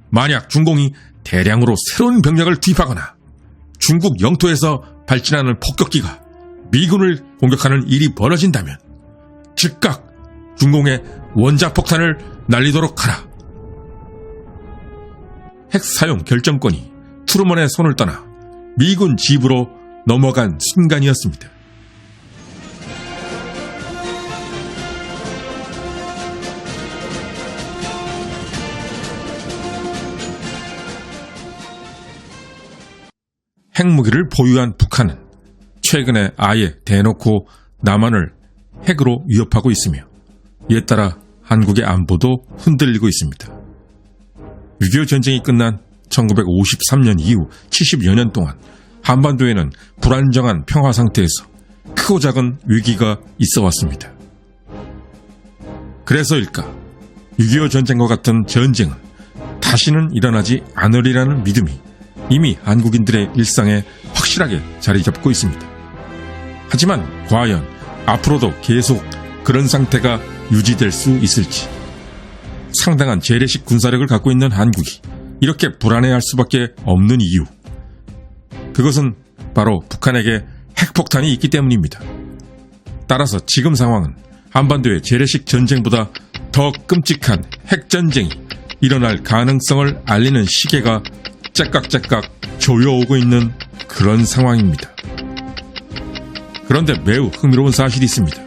만약 중공이 대량으로 새로운 병력을 투입하거나 중국 영토에서 발진하는 폭격기가 미군을 공격하는 일이 벌어진다면 즉각 중공에 원자폭탄을 날리도록 하라. 핵 사용 결정권이 트루먼의 손을 떠나 미군 지휘부로 넘어간 순간이었습니다. 핵무기를 보유한 북한은 최근에 아예 대놓고 남한을 핵으로 위협하고 있으며 이에 따라 한국의 안보도 흔들리고 있습니다. 6.25 전쟁이 끝난 1953년 이후 70여 년 동안 한반도에는 불안정한 평화 상태에서 크고 작은 위기가 있어 왔습니다. 그래서일까 6.25 전쟁과 같은 전쟁은 다시는 일어나지 않으리라는 믿음이 이미 한국인들의 일상에 확실하게 자리 잡고 있습니다. 하지만 과연 앞으로도 계속 그런 상태가 유지될 수 있을지, 상당한 재래식 군사력을 갖고 있는 한국이 이렇게 불안해할 수밖에 없는 이유, 그것은 바로 북한에게 핵폭탄이 있기 때문입니다. 따라서 지금 상황은 한반도의 재래식 전쟁보다 더 끔찍한 핵전쟁이 일어날 가능성을 알리는 시계가 째깍째깍 조여오고 있는 그런 상황입니다. 그런데 매우 흥미로운 사실이 있습니다.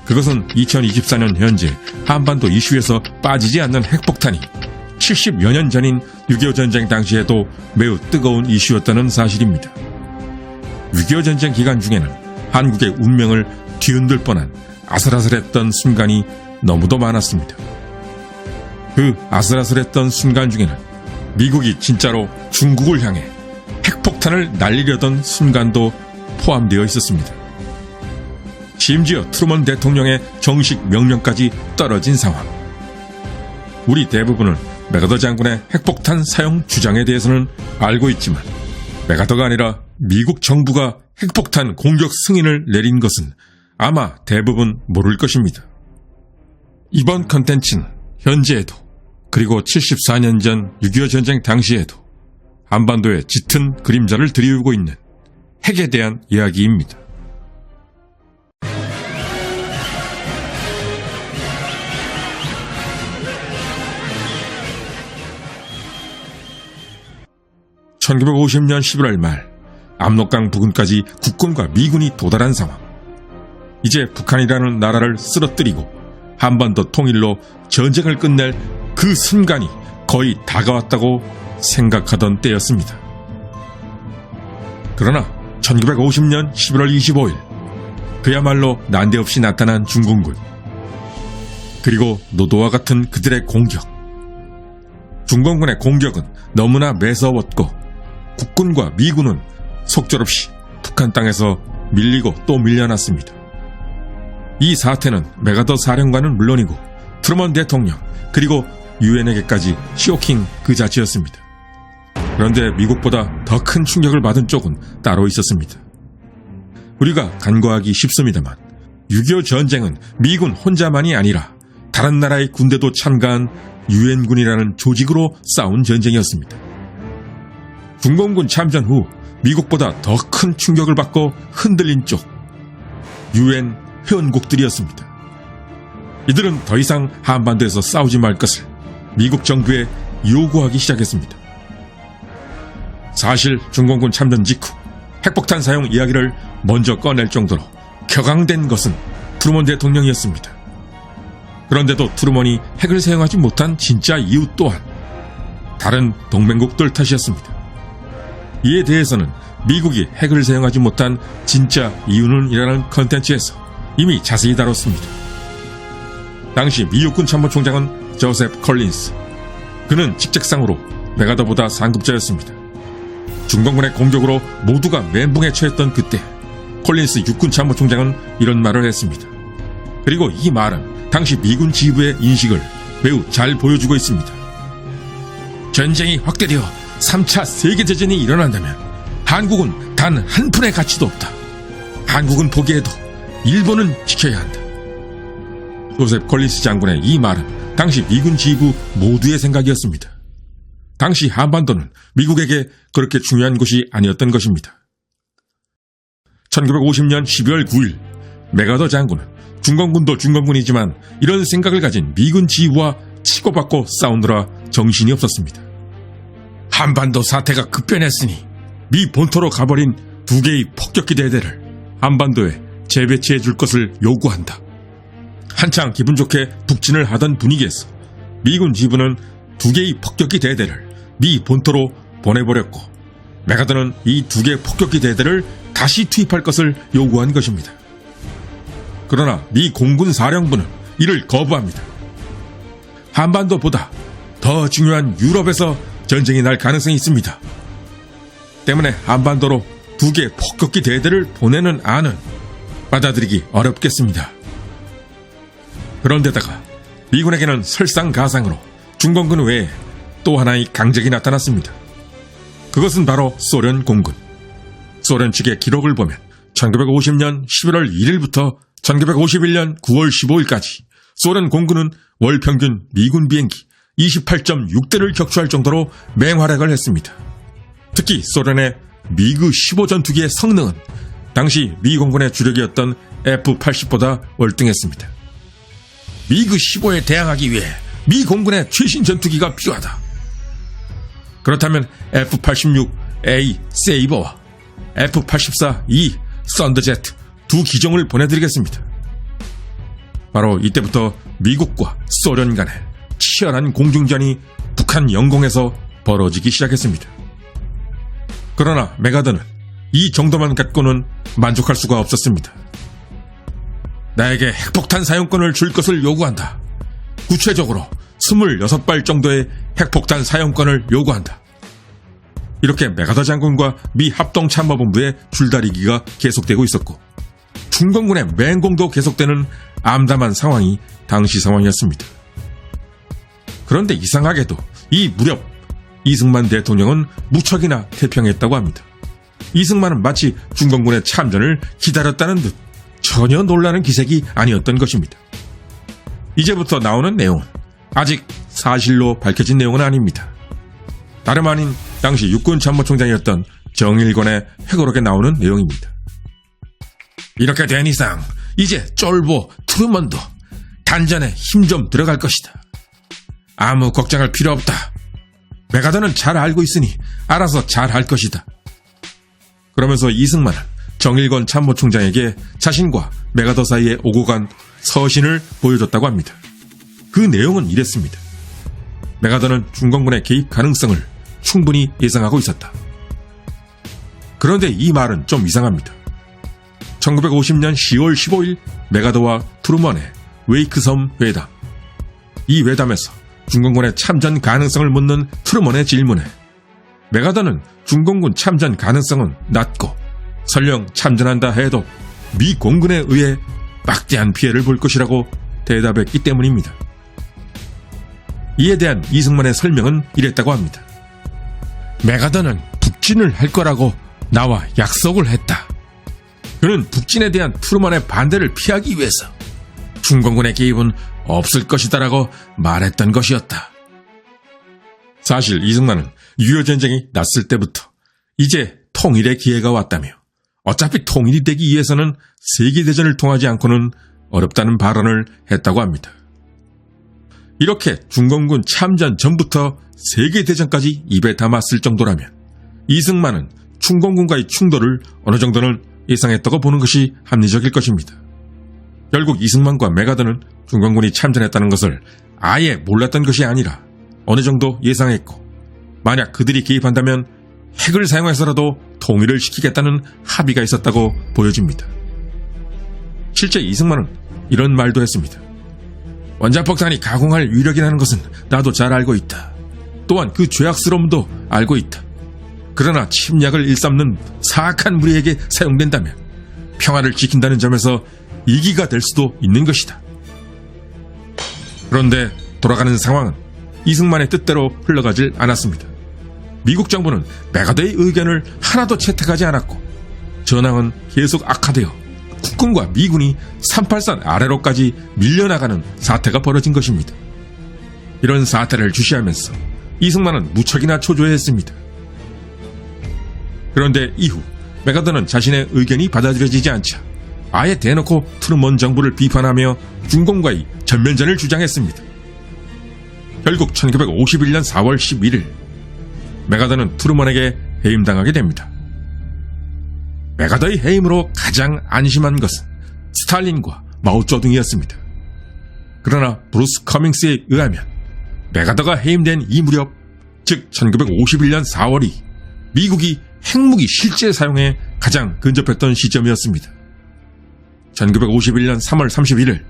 그것은 2024년 현재 한반도 이슈에서 빠지지 않는 핵폭탄이 70여 년 전인 6.25 전쟁 당시에도 매우 뜨거운 이슈였다는 사실입니다. 6.25 전쟁 기간 중에는 한국의 운명을 뒤흔들 뻔한 아슬아슬했던 순간이 너무도 많았습니다. 그 아슬아슬했던 순간 중에는 미국이 진짜로 중국을 향해 핵폭탄을 날리려던 순간도 포함되어 있었습니다. 심지어 트루먼 대통령의 정식 명령까지 떨어진 상황. 우리 대부분은 메가더 장군의 핵폭탄 사용 주장에 대해서는 알고 있지만 메가더가 아니라 미국 정부가 핵폭탄 공격 승인을 내린 것은 아마 대부분 모를 것입니다. 이번 컨텐츠는 현재에도 그리고 74년 전 6.25 전쟁 당시에도 한반도에 짙은 그림자를 드리우고 있는 핵에 대한 이야기입니다. (1950년 11월) 말 압록강 부근까지 국군과 미군이 도달한 상황. 이제 북한이라는 나라를 쓰러뜨리고 한반도 통일로 전쟁을 끝낼 그 순간이 거의 다가왔다고 생각하던 때였습니다. 그러나 1950년 11월 25일 그야말로 난데없이 나타난 중공군, 그리고 노도와 같은 그들의 공격. 중공군의 공격은 너무나 매서웠고 국군과 미군은 속절없이 북한 땅에서 밀리고 또 밀려났습니다. 이 사태는 메가더 사령관은 물론이고 트루먼 대통령 그리고 유엔에게까지 쇼킹 그 자체였습니다. 그런데 미국보다 더 큰 충격을 받은 쪽은 따로 있었습니다. 우리가 간과하기 쉽습니다만 6.25 전쟁은 미군 혼자만이 아니라 다른 나라의 군대도 참가한 유엔군이라는 조직으로 싸운 전쟁이었습니다. 중공군 참전 후 미국보다 더 큰 충격을 받고 흔들린 쪽, 유엔 회원국들이었습니다. 이들은 더 이상 한반도에서 싸우지 말 것을 미국 정부에 요구하기 시작했습니다. 사실 중공군 참전 직후 핵폭탄 사용 이야기를 먼저 꺼낼 정도로 격앙된 것은 트루먼 대통령이었습니다. 그런데도 트루먼이 핵을 사용하지 못한 진짜 이유 또한 다른 동맹국들 탓이었습니다. 이에 대해서는 미국이 핵을 사용하지 못한 진짜 이유는 이라는 컨텐츠에서 이미 자세히 다뤘습니다. 당시 미 육군 참모총장은 조셉 콜린스. 그는 직책상으로 메가더보다 상급자였습니다. 중공군의 공격으로 모두가 멘붕에 처했던 그때 콜린스 육군 참모총장은 이런 말을 했습니다. 그리고 이 말은 당시 미군 지휘부의 인식을 매우 잘 보여주고 있습니다. 전쟁이 확대되어 3차 세계대전이 일어난다면 한국은 단 한 푼의 가치도 없다. 한국은 포기해도 일본은 지켜야 한다. 조셉 콜린스 장군의 이 말은 당시 미군 지휘부 모두의 생각이었습니다. 당시 한반도는 미국에게 그렇게 중요한 곳이 아니었던 것입니다. 1950년 12월 9일 맥아더 장군은 중공군도 중공군이지만 이런 생각을 가진 미군 지휘부와 치고받고 싸우느라 정신이 없었습니다. 한반도 사태가 급변했으니 미 본토로 가버린 2개의 폭격기 대대를 한반도에 재배치해 줄 것을 요구한다. 한창 기분 좋게 북진을 하던 분위기에서 미군 지휘부는 2개의 폭격기 대대를 미 본토로 보내버렸고 맥아더는 이 2개 폭격기 대대를 다시 투입할 것을 요구한 것입니다. 그러나 미 공군 사령부는 이를 거부합니다. 한반도보다 더 중요한 유럽에서 전쟁이 날 가능성이 있습니다. 때문에 한반도로 2개 폭격기 대대를 보내는 안은 받아들이기 어렵겠습니다. 그런데다가 미군에게는 설상가상으로 중공군 외에 또 하나의 강적이 나타났습니다. 그것은 바로 소련 공군. 소련 측의 기록을 보면 1950년 11월 1일부터 1951년 9월 15일까지 소련 공군은 월 평균 미군 비행기 28.6대를 격추할 정도로 맹활약을 했습니다. 특히 소련의 미그 15 전투기의 성능은 당시 미 공군의 주력이었던 F-80보다 월등했습니다. 미그 15에 대항하기 위해 미 공군의 최신 전투기가 필요하다. 그렇다면 F-86A 세이버와 F-84E 썬더제트 2기종을 보내드리겠습니다. 바로 이때부터 미국과 소련 간의 치열한 공중전이 북한 영공에서 벌어지기 시작했습니다. 그러나 맥아더는 이 정도만 갖고는 만족할 수가 없었습니다. 나에게 핵폭탄 사용권을 줄 것을 요구한다. 구체적으로 26발 정도의 핵폭탄 사용권을 요구한다. 이렇게 맥아더 장군과 미 합동참모본부의 줄다리기가 계속되고 있었고 중공군의 맹공도 계속되는 암담한 상황이 당시 상황이었습니다. 그런데 이상하게도 이 무렵 이승만 대통령은 무척이나 태평했다고 합니다. 이승만은 마치 중공군의 참전을 기다렸다는 듯 전혀 놀라는 기색이 아니었던 것입니다. 이제부터 나오는 내용은 아직 사실로 밝혀진 내용은 아닙니다. 다름 아닌 당시 육군참모총장이었던 정일권의 회고록에 나오는 내용입니다. 이렇게 된 이상 이제 쫄보 트루먼도 단전에 힘 좀 들어갈 것이다. 아무 걱정할 필요 없다. 맥아더는 잘 알고 있으니 알아서 잘 할 것이다. 그러면서 이승만은 정일권 참모총장에게 자신과 맥아더 사이에 오고 간 서신을 보여줬다고 합니다. 그 내용은 이랬습니다. 맥아더는 중공군의 개입 가능성을 충분히 예상하고 있었다. 그런데 이 말은 좀 이상합니다. 1950년 10월 15일 맥아더와 트루먼의 웨이크섬 회담. 이 회담에서 중공군의 참전 가능성을 묻는 트루먼의 질문에 맥아더는 중공군 참전 가능성은 낮고 설령 참전한다 해도 미 공군에 의해 막대한 피해를 볼 것이라고 대답했기 때문입니다. 이에 대한 이승만의 설명은 이랬다고 합니다. 맥아더는 북진을 할 거라고 나와 약속을 했다. 그는 북진에 대한 트루먼의 반대를 피하기 위해서 중공군의 개입은 없을 것이다라고 말했던 것이었다. 사실 이승만은 6.25 전쟁이 났을 때부터 이제 통일의 기회가 왔다며 어차피 통일이 되기 위해서는 세계대전을 통하지 않고는 어렵다는 발언을 했다고 합니다. 이렇게 중공군 참전 전부터 세계대전까지 입에 담았을 정도라면 이승만은 중공군과의 충돌을 어느 정도는 예상했다고 보는 것이 합리적일 것입니다. 결국 이승만과 맥아더는 중공군이 참전했다는 것을 아예 몰랐던 것이 아니라 어느 정도 예상했고 만약 그들이 개입한다면 핵을 사용해서라도 통일을 시키겠다는 합의가 있었다고 보여집니다. 실제 이승만은 이런 말도 했습니다. 원자폭탄이 가공할 위력이라는 것은 나도 잘 알고 있다. 또한 그 죄악스러움도 알고 있다. 그러나 침략을 일삼는 사악한 무리에게 사용된다면 평화를 지킨다는 점에서 이기가 될 수도 있는 것이다. 그런데 돌아가는 상황은 이승만의 뜻대로 흘러가질 않았습니다. 미국 정부는 맥아더의 의견을 하나도 채택하지 않았고 전황은 계속 악화되어 국군과 미군이 38산 아래로까지 밀려나가는 사태가 벌어진 것입니다. 이런 사태를 주시하면서 이승만은 무척이나 초조해했습니다. 그런데 이후 메가더는 자신의 의견이 받아들여지지 않자 아예 대놓고 트루먼 정부를 비판하며 중공과의 전면전을 주장했습니다. 결국 1951년 4월 11일 메가더는 트루먼에게 해임당하게 됩니다. 메가더의 해임으로 가장 안심한 것은 스탈린과 마오쩌둥이었습니다. 그러나 브루스 커밍스에 의하면 메가더가 해임된 이 무렵, 즉 1951년 4월이 미국이 핵무기 실제 사용에 가장 근접했던 시점이었습니다. 1951년 3월 31일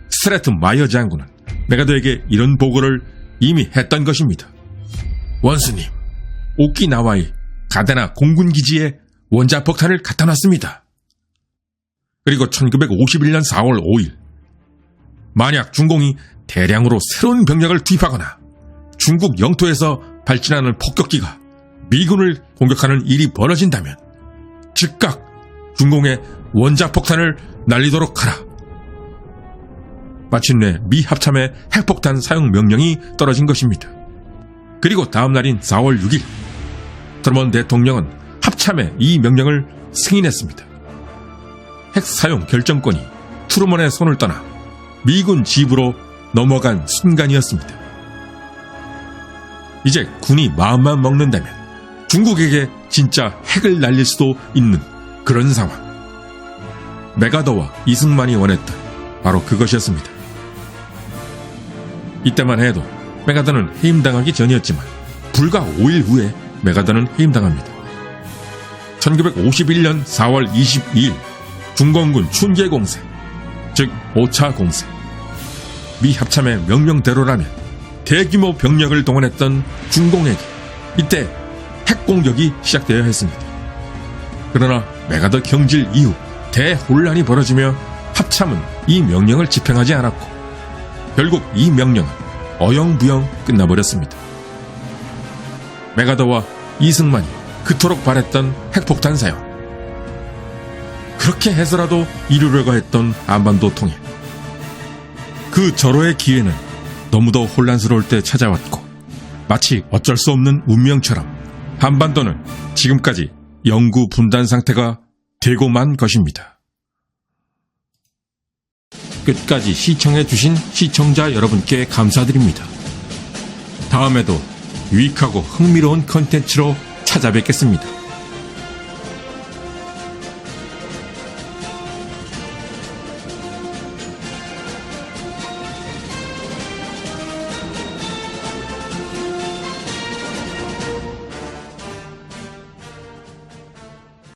스트래트 마이어 장군은 메가더에게 이런 보고를 이미 했던 것입니다. 원수님, 오키나와의 가데나 공군기지에 원자폭탄을 갖다 놨습니다. 그리고 1951년 4월 5일 만약 중공이 대량으로 새로운 병력을 투입하거나 중국 영토에서 발진하는 폭격기가 미군을 공격하는 일이 벌어진다면 즉각 중공에 원자폭탄을 날리도록 하라. 마침내 미 합참의 핵폭탄 사용 명령이 떨어진 것입니다. 그리고 다음 날인 4월 6일 트루먼 대통령은 합참에 이 명령을 승인했습니다. 핵 사용 결정권이 트루먼의 손을 떠나 미군 지부로 넘어간 순간이었습니다. 이제 군이 마음만 먹는다면 중국에게 진짜 핵을 날릴 수도 있는 그런 상황. 메가더와 이승만이 원했던 바로 그것이었습니다. 이때만 해도 메가더는 해임당하기 전이었지만 불과 5일 후에 메가더는 해임당합니다. 1951년 4월 22일 중공군 춘계공세, 즉 5차 공세. 미 합참의 명령대로라면 대규모 병력을 동원했던 중공에게 이때 핵공격이 시작되어야 했습니다. 그러나 메가더 경질 이후 대혼란이 벌어지며 합참은 이 명령을 집행하지 않았고 결국 이 명령은 어영부영 끝나버렸습니다. 메가더와 이승만이 그토록 바랬던 핵폭탄 사용, 그렇게 해서라도 이루려고 했던 한반도 통일, 그 절호의 기회는 너무도 혼란스러울 때 찾아왔고 마치 어쩔 수 없는 운명처럼 한반도는 지금까지 영구 분단 상태가 되고만 것입니다. 끝까지 시청해주신 시청자 여러분께 감사드립니다. 다음에도 유익하고 흥미로운 컨텐츠로 찾아뵙겠습니다.